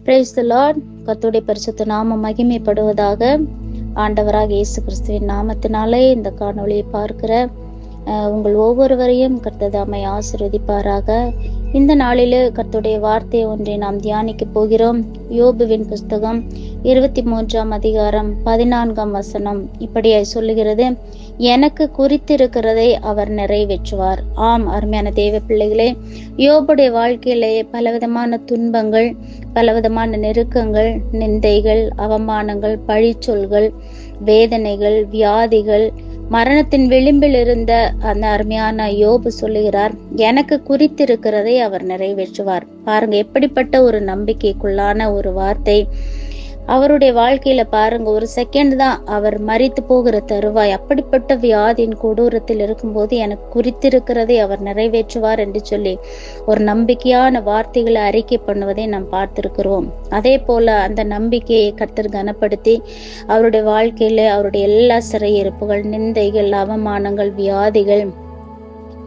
Praise the Lord. கர்த்தருடைய பரிசுத்த நாமம் மகிமைப்படுவதாக. ஆண்டவராக இயேசு கிறிஸ்துவின் நாமத்தினாலே இந்த காணொளியை பார்க்கிற உங்கள் ஒவ்வொருவரையும் கர்த்தர் தாமே ஆசீர்வதிப்பாராக. இந்த நாளிலே கர்த்தருடைய வார்த்தை ஒன்றை நாம் தியானிக்க போகிறோம். யோபுவின் புஸ்தகம் 23ஆம் அதிகாரம் 14ஆம் வசனம் இப்படியாய் சொல்லுகிறது, எனக்கு குறித்திருக்கிறதை அவர் நிறைவேற்றுவார். ஆம், அருமையான தேவ பிள்ளைகளே, யோபுடைய வாழ்க்கையிலே பலவிதமான துன்பங்கள், பலவிதமான நெருக்கங்கள், நிந்தைகள், அவமானங்கள், பழிச்சொல்கள், வேதனைகள், வியாதிகள், மரணத்தின் விளிம்பில் இருந்த அந்த அருமையான யோபு சொல்லுகிறார், எனக்கு குறித்திருக்கிறதை அவர் நிறைவேற்றுவார். பாருங்க, எப்படிப்பட்ட ஒரு நம்பிக்கைக்குள்ளான ஒரு வார்த்தை. அவருடைய வாழ்க்கையில பாருங்க, ஒரு செகண்ட் தான் அவர் மரித்து போகிற தருவாய். அப்படிப்பட்ட வியாதியின் கொடூரத்தில் இருக்கும்போது எனக்கு குறித்திருக்கிறதை அவர் நிறைவேற்றுவார் என்று சொல்லி ஒரு நம்பிக்கையான வார்த்தைகளை அறிக்கை பண்ணுவதை நாம் பார்த்திருக்கிறோம். அதே போல அந்த நம்பிக்கையை கர்த்தர் கனப்படுத்தி அவருடைய வாழ்க்கையில அவருடைய எல்லா சிறையிருப்புகள், நிந்தைகள், அவமானங்கள், வியாதிகள்,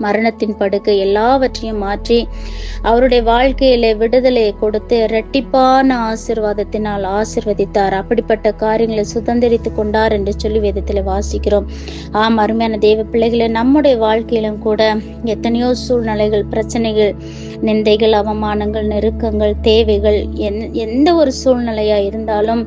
மரணத்தின் படுக்கை எல்லாவற்றையும் மாற்றி அவருடைய வாழ்க்கையில விடுதலையை கொடுத்து இரட்டிப்பான ஆசீர்வாதத்தினால் ஆசீர்வதித்தார். அப்படிப்பட்ட காரியங்களை சுதந்திரித்து கொண்டார் என்று சொல்லி வேதத்துல வாசிக்கிறோம். ஆம், அருமையான தேவ பிள்ளைகளை, நம்முடைய வாழ்க்கையிலும் கூட எத்தனையோ சூழ்நிலைகள், பிரச்சனைகள், நிந்தைகள், அவமானங்கள், நெருக்கங்கள், தேவைகள், எந்த ஒரு சூழ்நிலையா இருந்தாலும்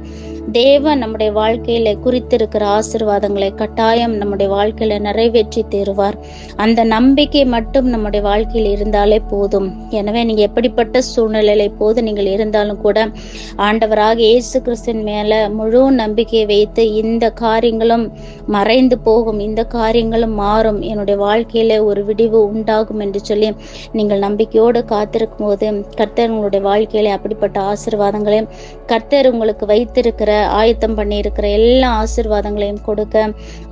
தேவன் நம்முடைய வாழ்க்கையில குறித்திருக்கிற ஆசீர்வாதங்களை கட்டாயம் நம்முடைய வாழ்க்கையில நிறைவேற்றி தருவார். அந்த நம்பிக்கை மட்டும் நம்முடைய வாழ்க்கையில் இருந்தாலே போதும். எனவே நீங்க எப்படிப்பட்ட சூழ்நிலையில போது நீங்கள் இருந்தாலும் கூட ஆண்டவராக இயேசு கிறிஸ்துவின் மேல முழு நம்பிக்கையை வைத்து இந்த காரியங்களும் மறைந்து போகும், இந்த காரியங்களும் மாறும், என்னுடைய வாழ்க்கையில ஒரு விடிவு உண்டாகும் என்று சொல்லி நீங்கள் நம்பிக்கையோடு காத்திருக்கும் போது கர்த்தர் உங்களுடைய வாழ்க்கையில அப்படிப்பட்ட ஆசீர்வாதங்களையும் கர்த்தர் உங்களுக்கு வைத்திருக்கிற ஆயத்தம் பண்ணி இருக்கிற எல்லா ஆசீர்வாதங்களையும் கொடுக்க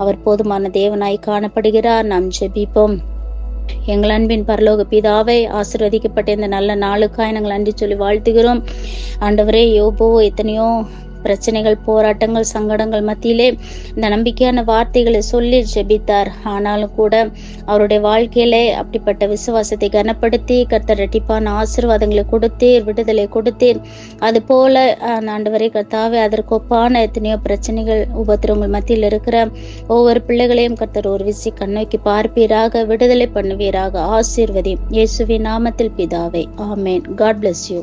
அவர் போதுமான தேவனாய் காணப்படுகிறார். நாம் ஜெபிப்போம். எங்கள் அன்பின் பரலோக பிதாவே, ஆசீர்வதிக்கப்பட்ட இந்த நல்ல நாளுக்காய் நாங்கள் நன்றி சொல்லி வாழ்த்துகிறோம். ஆண்டவரே, யோபு எத்தனையோ பிரச்சனைகள், போராட்டங்கள், சங்கடங்கள் மத்தியிலே இந்த நம்பிக்கையான வார்த்தைகளை சொல்லி ஜெபித்தார். ஆனாலும் கூட அவருடைய வாழ்க்கையிலே அப்படிப்பட்ட விசுவாசத்தை கனப்படுத்தி கர்த்தர் இரட்டிப்பான ஆசீர்வாதங்களை கொடுத்தீர், விடுதலை கொடுத்தீர். அது போல ஆண்டவரே கர்த்தாவே, அதற்கு ஒப்பான எத்தனையோ பிரச்சனைகள், உபத்திரங்கள் மத்தியில் இருக்கிற ஒவ்வொரு பிள்ளைகளையும் கர்த்தர் ஒரு விசி கண்ணோக்கி பார்ப்பீராக, விடுதலை பண்ணுவீராக. ஆசீர்வதி. இயேசுவின் நாமத்தில் பிதாவே, ஆமேன். God bless you.